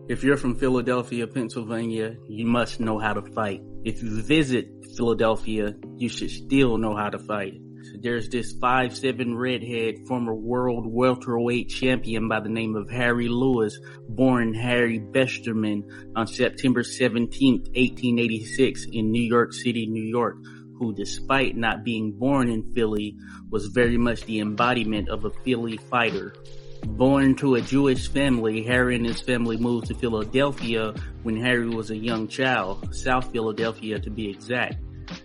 If you're from Philadelphia, Pennsylvania, you must know how to fight. If you visit Philadelphia, you should still know how to fight. There's this 5'7" redhead, former world welterweight champion by the name of Harry Lewis, born Harry Besterman on September 17, 1886 in New York City, New York, who, despite not being born in Philly, was very much the embodiment of a Philly fighter. Born to a Jewish family, Harry and his family moved to Philadelphia when Harry was a young child, South Philadelphia to be exact.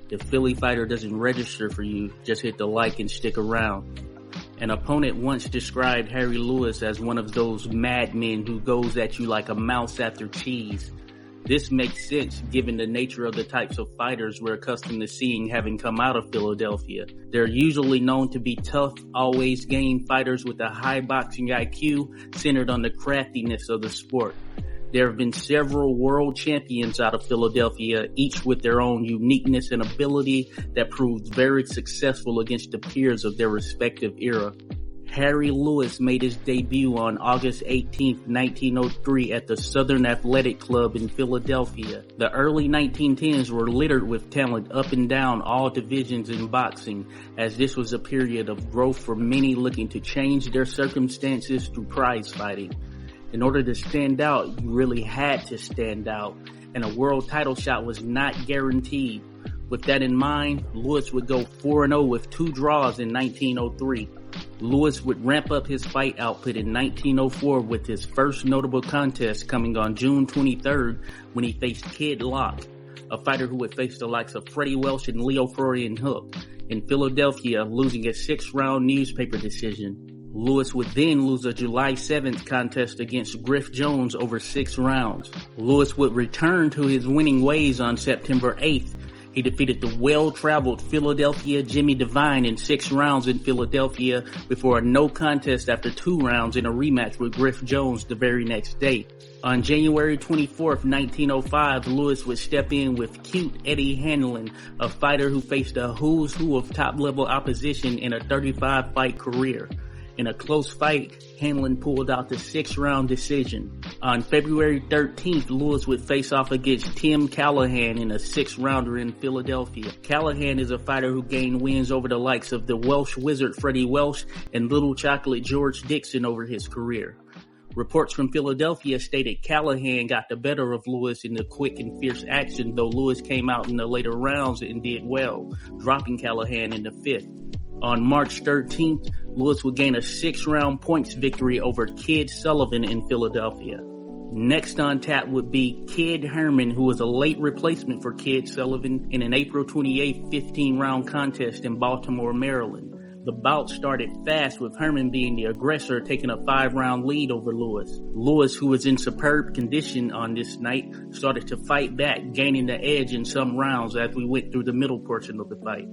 If Philly Fighter doesn't register for you, just hit the like and stick around. An opponent once described Harry Lewis as one of those madmen who goes at you like a mouse after cheese. This makes sense given the nature of the types of fighters we're accustomed to seeing having come out of Philadelphia. They're usually known to be tough, always game fighters with a high boxing IQ centered on the craftiness of the sport. There have been several world champions out of Philadelphia, each with their own uniqueness and ability that proved very successful against the peers of their respective era. Harry Lewis made his debut on August 18, 1903 at the Southern Athletic Club in Philadelphia. The early 1910s were littered with talent up and down all divisions in boxing, as this was a period of growth for many looking to change their circumstances through prize fighting. In order to stand out, you really had to stand out, and a world title shot was not guaranteed. With that in mind, Lewis would go 4-0 with 2 draws in 1903. Lewis would ramp up his fight output in 1904 with his first notable contest coming on June 23rd when he faced Kid Lock, a fighter who would face the likes of Freddie Welsh and Leo Florian Hook, in Philadelphia, losing a 6-round newspaper decision. Lewis would then lose a July 7th contest against Griff Jones over 6 rounds. Lewis would return to his winning ways on September 8th. He defeated the well-traveled Philadelphia Jimmy Devine in 6 rounds in Philadelphia before a no contest after 2 rounds in a rematch with Griff Jones the very next day. On January 24th, 1905, Lewis would step in with Cute Eddie Hanlon, a fighter who faced a who's who of top-level opposition in a 35-fight career. In a close fight, Hanlon pulled out the 6-round decision. On February 13th, Lewis would face off against Tim Callahan in a 6-rounder in Philadelphia. Callahan is a fighter who gained wins over the likes of the Welsh Wizard Freddie Welsh and Little Chocolate George Dixon over his career. Reports from Philadelphia stated Callahan got the better of Lewis in the quick and fierce action, though Lewis came out in the later rounds and did well, dropping Callahan in the 5th. On March 13th, Lewis would gain a 6-round points victory over Kid Sullivan in Philadelphia. Next on tap would be Kid Herman, who was a late replacement for Kid Sullivan in an April 28th 15-round contest in Baltimore, Maryland. The bout started fast with Herman being the aggressor, taking a 5-round lead over Lewis. Lewis, who was in superb condition on this night, started to fight back, gaining the edge in some rounds as we went through the middle portion of the fight.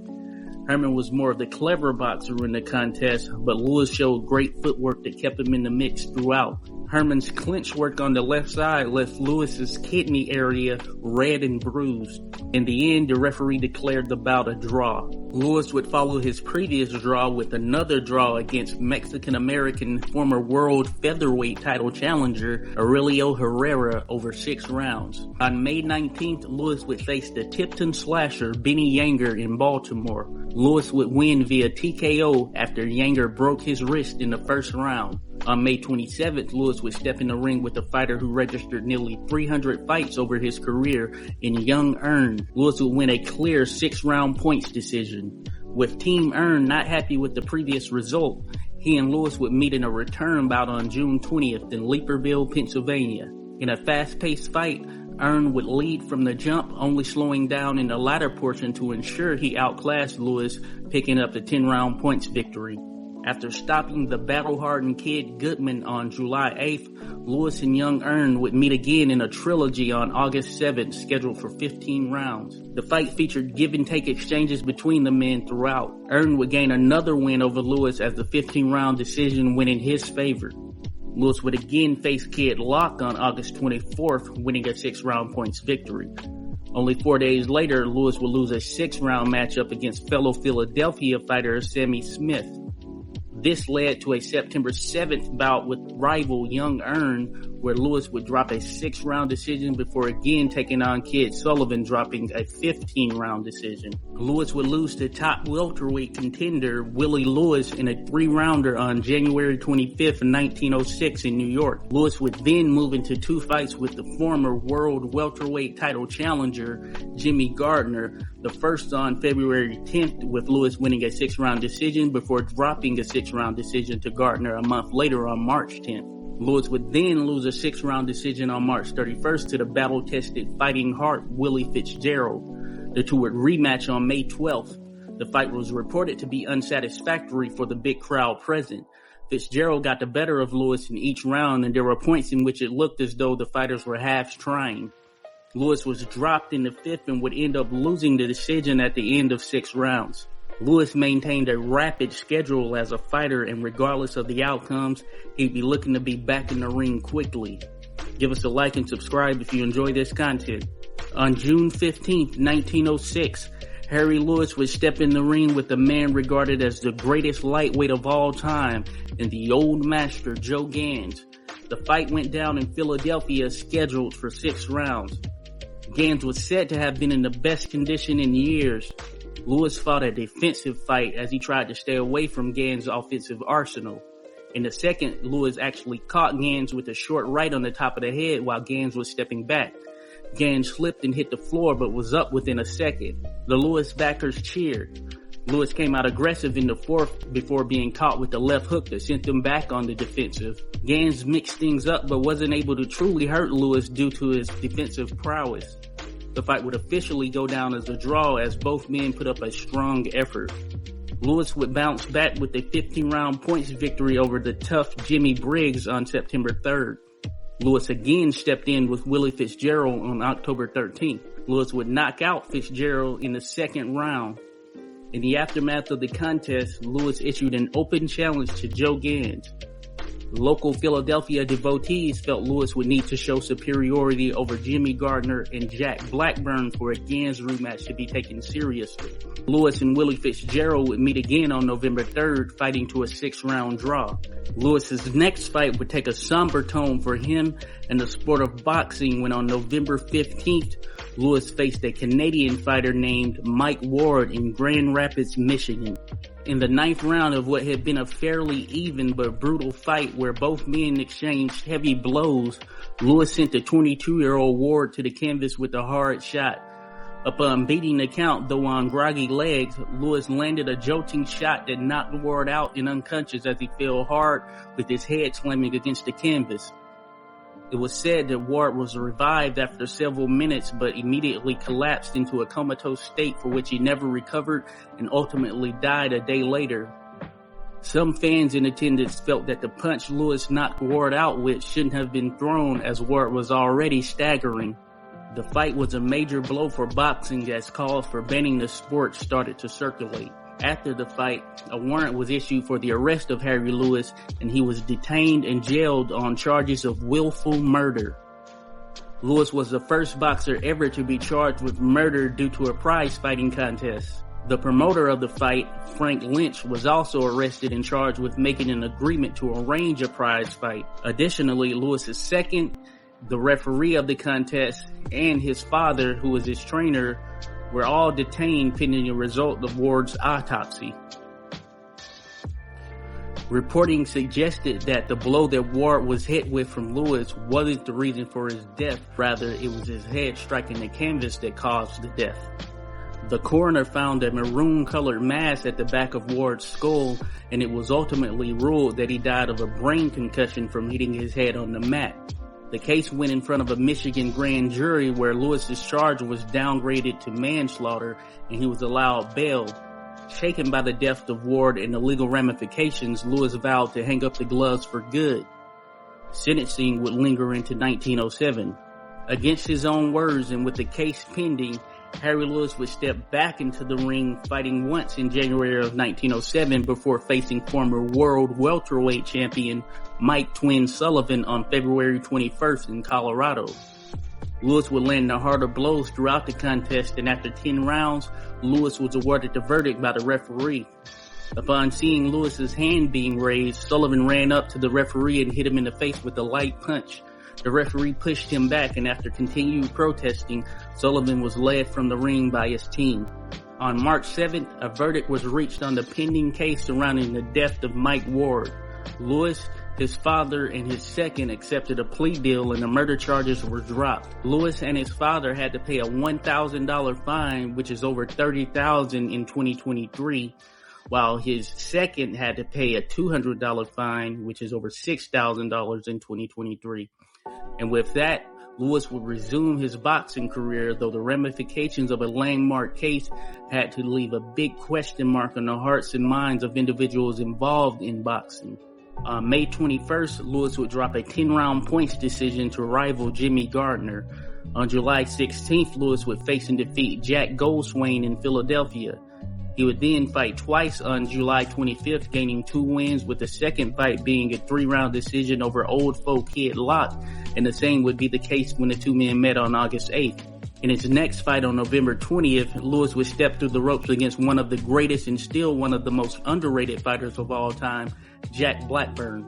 Herman was more of the clever boxer in the contest, but Lewis showed great footwork that kept him in the mix throughout. Herman's clinch work on the left side left Lewis's kidney area red and bruised. In the end, the referee declared the bout a draw. Lewis would follow his previous draw with another draw against Mexican-American former world featherweight title challenger Aurelio Herrera over 6 rounds. On May 19th, Lewis would face the Tipton slasher Benny Yanger in Baltimore. Lewis would win via TKO after Yanger broke his wrist in the first round. On May 27th, Lewis would step in the ring with a fighter who registered nearly 300 fights over his career in young Erne. Lewis would win a clear 6-round points decision. With Team Erne not happy with the previous result, he and Lewis would meet in a return bout on June 20th in Leaperville, Pennsylvania. In a fast-paced fight, Erne would lead from the jump, only slowing down in the latter portion to ensure he outclassed Lewis, picking up the 10-round points victory. After stopping the battle-hardened Kid Goodman on July 8th, Lewis and young Erne would meet again in a trilogy on August 7th, scheduled for 15 rounds. The fight featured give-and-take exchanges between the men throughout. Erne would gain another win over Lewis as the 15-round decision went in his favor. Lewis would again face Kid Lock on August 24th, winning a 6-round points victory. Only 4 days later, Lewis would lose a 6-round matchup against fellow Philadelphia fighter Sammy Smith. This led to a September 7th bout with rival young Erne, where Lewis would drop a 6-round decision before again taking on Kid Sullivan, dropping a 15-round decision. Lewis would lose to top welterweight contender Willie Lewis in a 3-rounder on January 25th, 1906 in New York. Lewis would then move into 2 fights with the former world welterweight title challenger Jimmy Gardner, the first on February 10th with Lewis winning a 6-round decision before dropping a 6-round decision to Gardner a month later on March 10th. Lewis would then lose a 6-round decision on March 31st to the battle-tested fighting heart Willie Fitzgerald. The two would rematch on May 12th. The fight was reported to be unsatisfactory for the big crowd present. Fitzgerald got the better of Lewis in each round, and there were points in which it looked as though the fighters were halves trying. Lewis was dropped in the 5th and would end up losing the decision at the end of 6 rounds. Lewis maintained a rapid schedule as a fighter, and regardless of the outcomes, he'd be looking to be back in the ring quickly. Give us a like and subscribe if you enjoy this content. On June 15th, 1906, Harry Lewis would step in the ring with the man regarded as the greatest lightweight of all time and the old master Joe Gans. The fight went down in Philadelphia, scheduled for 6 rounds. Gans was said to have been in the best condition in years. Lewis fought a defensive fight as he tried to stay away from Gans' offensive arsenal. In the second, Lewis actually caught Gans with a short right on the top of the head while Gans was stepping back. Gans slipped and hit the floor but was up within a second. The Lewis backers cheered. Lewis came out aggressive in the 4th before being caught with the left hook that sent them back on the defensive. Gans mixed things up but wasn't able to truly hurt Lewis due to his defensive prowess. The fight would officially go down as a draw as both men put up a strong effort. Lewis would bounce back with a 15-round points victory over the tough Jimmy Briggs on September 3rd. Lewis again stepped in with Willie Fitzgerald on October 13th. Lewis would knock out Fitzgerald in the 2nd round. In the aftermath of the contest, Lewis issued an open challenge to Joe Gans. Local Philadelphia devotees felt Lewis would need to show superiority over Jimmy Gardner and Jack Blackburn for a Gans rematch to be taken seriously. Lewis and Willie Fitzgerald would meet again on November 3rd, fighting to a 6-round draw. Lewis's next fight would take a somber tone for him and the sport of boxing when on November 15th, Lewis faced a Canadian fighter named Mike Ward in Grand Rapids, Michigan. In the 9th round of what had been a fairly even but brutal fight where both men exchanged heavy blows, Lewis sent the 22-year-old Ward to the canvas with a hard shot. Upon beating the count, though on groggy legs, Lewis landed a jolting shot that knocked Ward out and unconscious as he fell hard with his head slamming against the canvas. It was said that Ward was revived after several minutes but immediately collapsed into a comatose state for which he never recovered and ultimately died a day later. Some fans in attendance felt that the punch Lewis knocked Ward out with shouldn't have been thrown as Ward was already staggering. The fight was a major blow for boxing as calls for banning the sport started to circulate. After the fight, a warrant was issued for the arrest of Harry Lewis, and he was detained and jailed on charges of willful murder. Lewis was the first boxer ever to be charged with murder due to a prize fighting contest. The promoter of the fight, Frank Lynch, was also arrested and charged with making an agreement to arrange a prize fight. Additionally, Lewis's second, the referee of the contest, and his father, who was his trainer, were all detained pending the result of Ward's autopsy. Reporting suggested that the blow that Ward was hit with from Lewis wasn't the reason for his death, rather it was his head striking the canvas that caused the death. The coroner found a maroon-colored mass at the back of Ward's skull, and it was ultimately ruled that he died of a brain concussion from hitting his head on the mat. The case went in front of a Michigan grand jury where Lewis's charge was downgraded to manslaughter and he was allowed bail. Shaken by the death of Ward and the legal ramifications, Lewis vowed to hang up the gloves for good. Sentencing would linger into 1907. Against his own words and with the case pending, Harry Lewis would step back into the ring, fighting once in January of 1907 before facing former world welterweight champion Mike Twin Sullivan on February 21st in Colorado. Lewis would land the harder blows throughout the contest, and after 10 rounds, Lewis was awarded the verdict by the referee. Upon seeing Lewis's hand being raised, Sullivan ran up to the referee and hit him in the face with a light punch. The referee pushed him back, and after continued protesting, Sullivan was led from the ring by his team. On March 7th, a verdict was reached on the pending case surrounding the death of Mike Ward. Lewis, his father, and his second accepted a plea deal, and the murder charges were dropped. Lewis and his father had to pay a $1,000 fine, which is over $30,000 in 2023, while his second had to pay a $200 fine, which is over $6,000 in 2023. And with that, Lewis would resume his boxing career, though the ramifications of a landmark case had to leave a big question mark on the hearts and minds of individuals involved in boxing. On May 21st, Lewis would drop a 10-round points decision to rival Jimmy Gardner. On July 16th, Lewis would face and defeat Jack Goldswain in Philadelphia. He would then fight twice on July 25th, gaining 2 wins, with the second fight being a 3-round decision over Old Folk Kid Lock, and the same would be the case when the two men met on August 8th. In his next fight on November 20th, Lewis would step through the ropes against one of the greatest and still one of the most underrated fighters of all time, Jack Blackburn.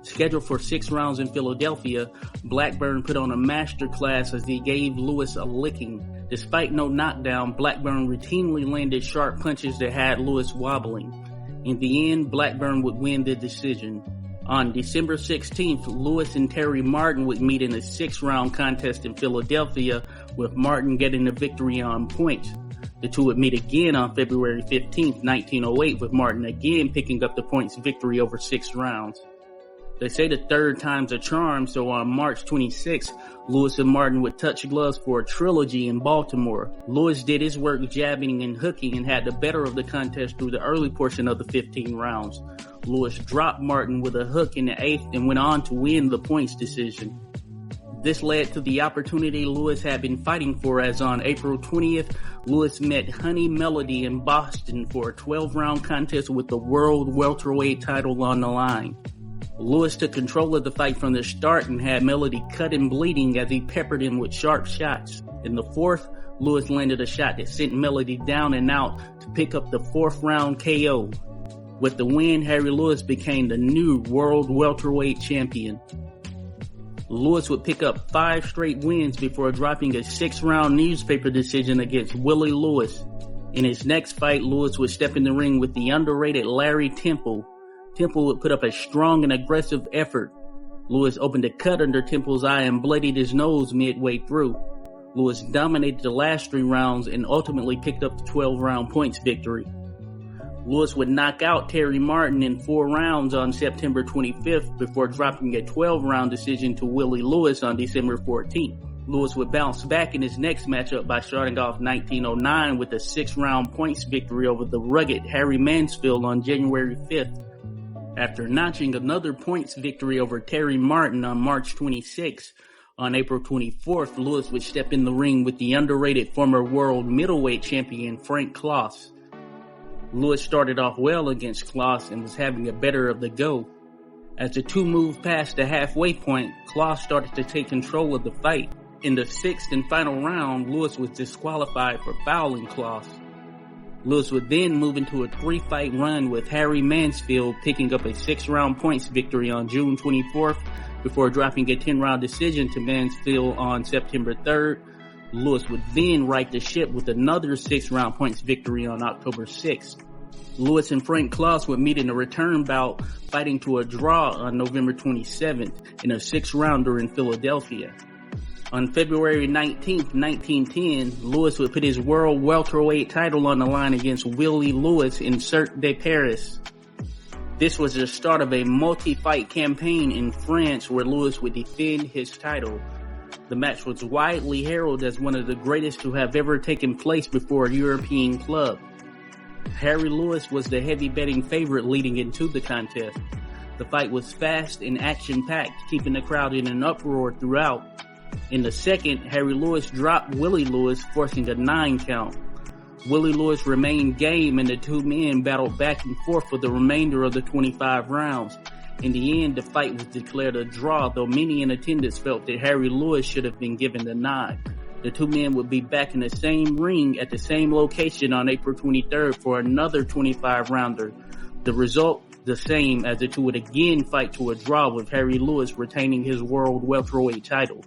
Scheduled for 6 rounds in Philadelphia, Blackburn put on a masterclass as he gave Lewis a licking. Despite no knockdown, Blackburn routinely landed sharp punches that had Lewis wobbling. In the end, Blackburn would win the decision. On December 16th, Lewis and Terry Martin would meet in a 6-round contest in Philadelphia, with Martin getting the victory on points. The two would meet again on February 15th, 1908, with Martin again picking up the points victory over 6 rounds. They say the third time's a charm, so on March 26th, Lewis and Martin would touch gloves for a trilogy in Baltimore. Lewis did his work jabbing and hooking and had the better of the contest through the early portion of the 15 rounds. Lewis dropped Martin with a hook in the 8th and went on to win the points decision. This led to the opportunity Lewis had been fighting for, as on April 20th, Lewis met Honey Melody in Boston for a 12-round contest with the World Welterweight title on the line. Lewis took control of the fight from the start and had Melody cut and bleeding as he peppered him with sharp shots. In the 4th, Lewis landed a shot that sent Melody down and out to pick up the 4th round KO. With the win, Harry Lewis became the new World Welterweight champion. Lewis would pick up 5 straight wins before dropping a 6-round newspaper decision against Willie Lewis. In his next fight, Lewis would step in the ring with the underrated Larry Temple. Temple would put up a strong and aggressive effort. Lewis opened a cut under Temple's eye and bloodied his nose midway through. Lewis dominated the last 3 rounds and ultimately picked up the 12-round points victory. Lewis would knock out Terry Martin in 4 rounds on September 25th before dropping a 12-round decision to Willie Lewis on December 14th. Lewis would bounce back in his next matchup by starting off 1909 with a 6-round points victory over the rugged Harry Mansfield on January 5th. After notching another points victory over Terry Martin on March 26th, on April 24th, Lewis would step in the ring with the underrated former world middleweight champion Frank Klaus. Lewis started off well against Klaus and was having a better of the go. As the two moved past the halfway point, Klaus started to take control of the fight. In the 6th and final round, Lewis was disqualified for fouling Klaus. Lewis would then move into a 3-fight run with Harry Mansfield, picking up a 6-round points victory on June 24th before dropping a 10-round decision to Mansfield on September 3rd. Lewis would then right the ship with another 6-round points victory on October 6th. Lewis and Frank Klaus would meet in a return bout, fighting to a draw on November 27th in a 6-rounder in Philadelphia. On February 19th, 1910, Lewis would put his world welterweight title on the line against Willie Lewis in Cirque de Paris. This was the start of a multi-fight campaign in France where Lewis would defend his title. The match was widely heralded as one of the greatest to have ever taken place before a European club. Harry Lewis was the heavy betting favorite leading into the contest. The fight was fast and action-packed, keeping the crowd in an uproar throughout. In the 2nd, Harry Lewis dropped Willie Lewis, forcing a 9 count. Willie Lewis remained game and the two men battled back and forth for the remainder of the 25 rounds. In the end, the fight was declared a draw, though many in attendance felt that Harry Lewis should have been given the nod. The two men would be back in the same ring at the same location on April 23rd for another 25-rounder. The result, the same, as the two would again fight to a draw, with Harry Lewis retaining his world welterweight title.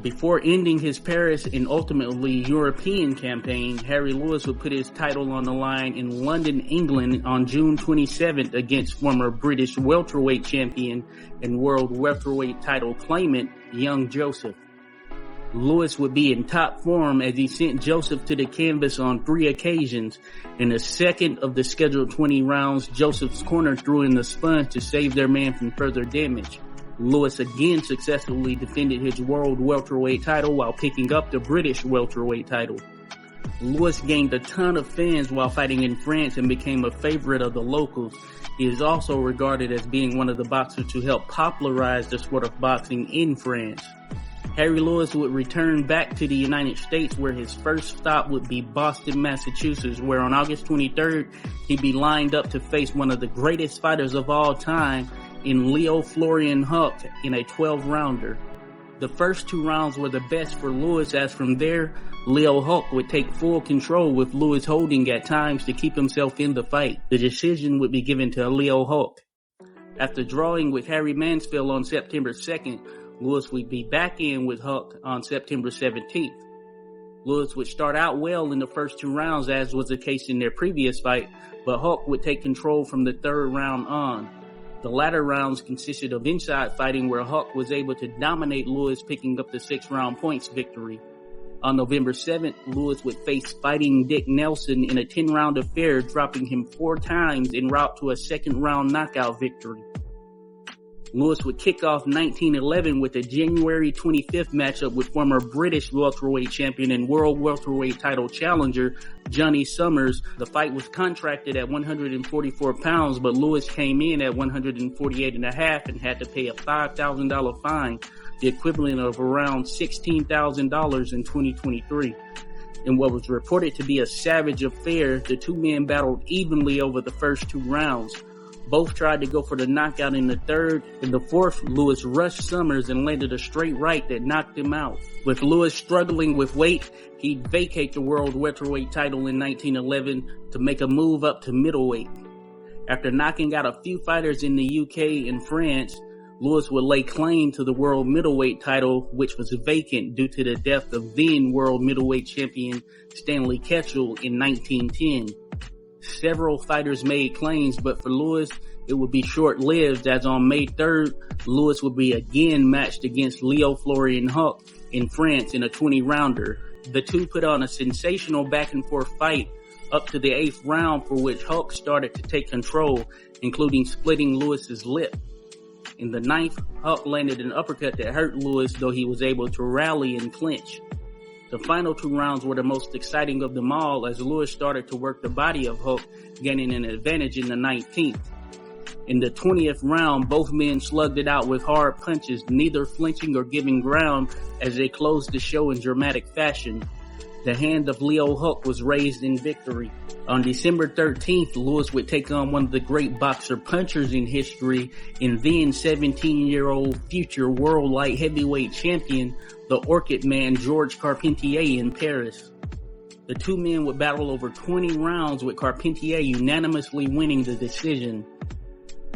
Before ending his Paris and ultimately European campaign, Harry Lewis would put his title on the line in London, England on June 27th against former British welterweight champion and world welterweight title claimant, young Joseph. Lewis would be in top form as he sent Joseph to the canvas on 3 occasions. In the second of the scheduled 20 rounds, Joseph's corner threw in the sponge to save their man from further damage. Lewis again successfully defended his world welterweight title while picking up the British welterweight title. Lewis gained a ton of fans while fighting in France and became a favorite of the locals. He is also regarded as being one of the boxers who helped popularize the sport of boxing in France. Harry Lewis would return back to the United States, where his first stop would be Boston, Massachusetts, where on August 23rd, he'd be lined up to face one of the greatest fighters of all time in Leo Florian Huck in a 12-rounder. The first 2 rounds were the best for Lewis, as from there, Leo Huck would take full control, with Lewis holding at times to keep himself in the fight. The decision would be given to Leo Huck. After drawing with Harry Mansfield on September 2nd, Lewis would be back in with Huck on September 17th. Lewis would start out well in the first 2 rounds, as was the case in their previous fight, but Huck would take control from the 3rd round on. The latter rounds consisted of inside fighting, where Huck was able to dominate Lewis, picking up the 6-round points victory. On November 7th, Lewis would face Fighting Dick Nelson in a 10-round affair, dropping him 4 times en route to a 2nd-round knockout victory. Lewis would kick off 1911 with a January 25th matchup with former British welterweight champion and world welterweight title challenger Johnny Summers. The fight was contracted at 144 pounds, but Lewis came in at 148.5 and had to pay a $5,000 fine, the equivalent of around $16,000 in 2023. In what was reported to be a savage affair, the 2 men battled evenly over the first 2 rounds. Both tried to go for the knockout in the 3rd. In the 4th, Lewis rushed Summers and landed a straight right that knocked him out. With Lewis struggling with weight, he'd vacate the world welterweight title in 1911 to make a move up to middleweight. After knocking out a few fighters in the UK and France, Lewis would lay claim to the world middleweight title, which was vacant due to the death of then world middleweight champion Stanley Ketchel in 1910. Several fighters made claims, but for Lewis, it would be short-lived, as on May 3rd, Lewis would be again matched against Leo Florian Huck in France in a 20-rounder. The two put on a sensational back-and-forth fight up to the 8th round, for which Huck started to take control, including splitting Lewis's lip. In the 9th, Huck landed an uppercut that hurt Lewis, though he was able to rally and clinch. The final 2 rounds were the most exciting of them all, as Lewis started to work the body of Huck, gaining an advantage in the 19th. In the 20th round, both men slugged it out with hard punches, neither flinching or giving ground, as they closed the show in dramatic fashion. The hand of Leo Huck was raised in victory. On December 13th, Lewis would take on one of the great boxer punchers in history, and then 17-year-old future world light heavyweight champion, the Orchid Man Georges Carpentier, in Paris. The 2 men would battle over 20 rounds, with Carpentier unanimously winning the decision.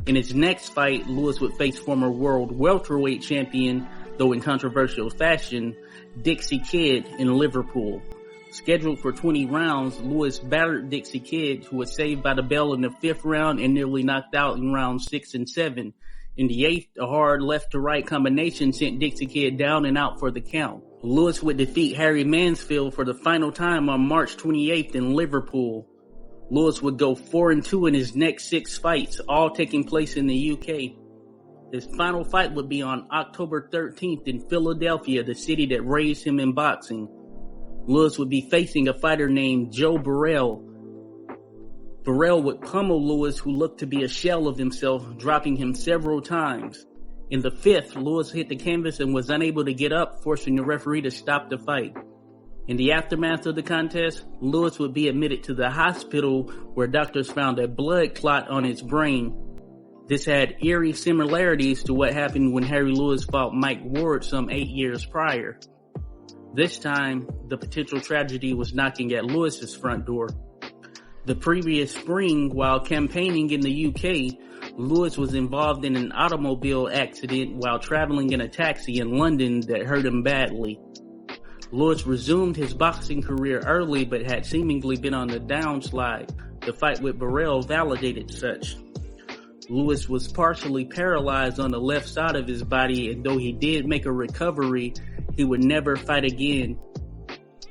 In his next fight, Lewis would face former world welterweight champion, though in controversial fashion, Dixie Kidd in Liverpool. Scheduled for 20 rounds, Lewis battered Dixie Kidd, who was saved by the bell in the 5th round and nearly knocked out in rounds 6 and 7. In the 8th, a hard left-to-right combination sent Dixie Kidd down and out for the count. Lewis would defeat Harry Mansfield for the final time on March 28th in Liverpool. Lewis would go 4-2 in his next 6 fights, all taking place in the UK. His final fight would be on October 13th in Philadelphia, the city that raised him in boxing. Lewis would be facing a fighter named Joe Burrell. Burrell would pummel Lewis, who looked to be a shell of himself, dropping him several times. In the 5th, Lewis hit the canvas and was unable to get up, forcing the referee to stop the fight. In the aftermath of the contest, Lewis would be admitted to the hospital, where doctors found a blood clot on his brain. This had eerie similarities to what happened when Harry Lewis fought Mike Ward some 8 years prior. This time, the potential tragedy was knocking at Lewis's front door. The previous spring, while campaigning in the UK, Lewis was involved in an automobile accident while traveling in a taxi in London that hurt him badly. Lewis resumed his boxing career early but had seemingly been on the downslide. The fight with Burrell validated such. Lewis was partially paralyzed on the left side of his body, and though he did make a recovery, he would never fight again.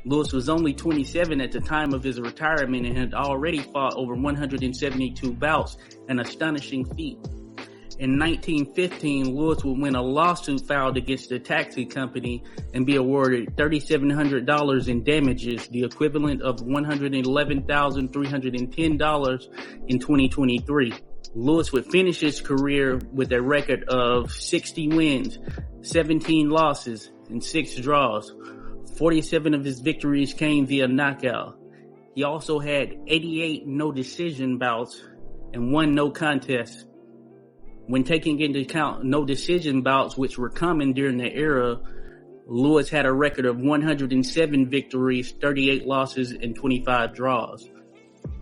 Lewis was only 27 at the time of his retirement and had already fought over 172 bouts, an astonishing feat. In 1915, Lewis would win a lawsuit filed against the taxi company and be awarded $3,700 in damages, the equivalent of $111,310 in 2023. Lewis would finish his career with a record of 60 wins, 17 losses, and 6 draws. 47 of his victories came via knockout. He also had 88 no-decision bouts and 1 no contest. When taking into account no-decision bouts, which were common during the era, Lewis had a record of 107 victories, 38 losses, and 25 draws.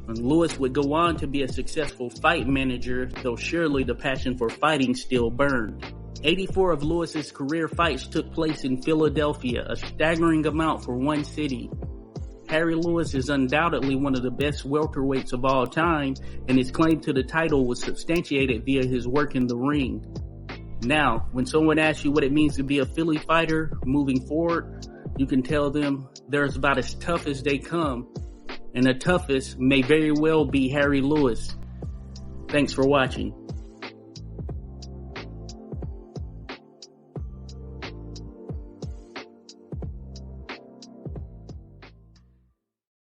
And Lewis would go on to be a successful fight manager, though surely the passion for fighting still burned. 84 of Lewis's career fights took place in Philadelphia, a staggering amount for one city. Harry Lewis is undoubtedly one of the best welterweights of all time, and his claim to the title was substantiated via his work in the ring. Now, when someone asks you what it means to be a Philly fighter moving forward, you can tell them they're about as tough as they come, and the toughest may very well be Harry Lewis. Thanks for watching.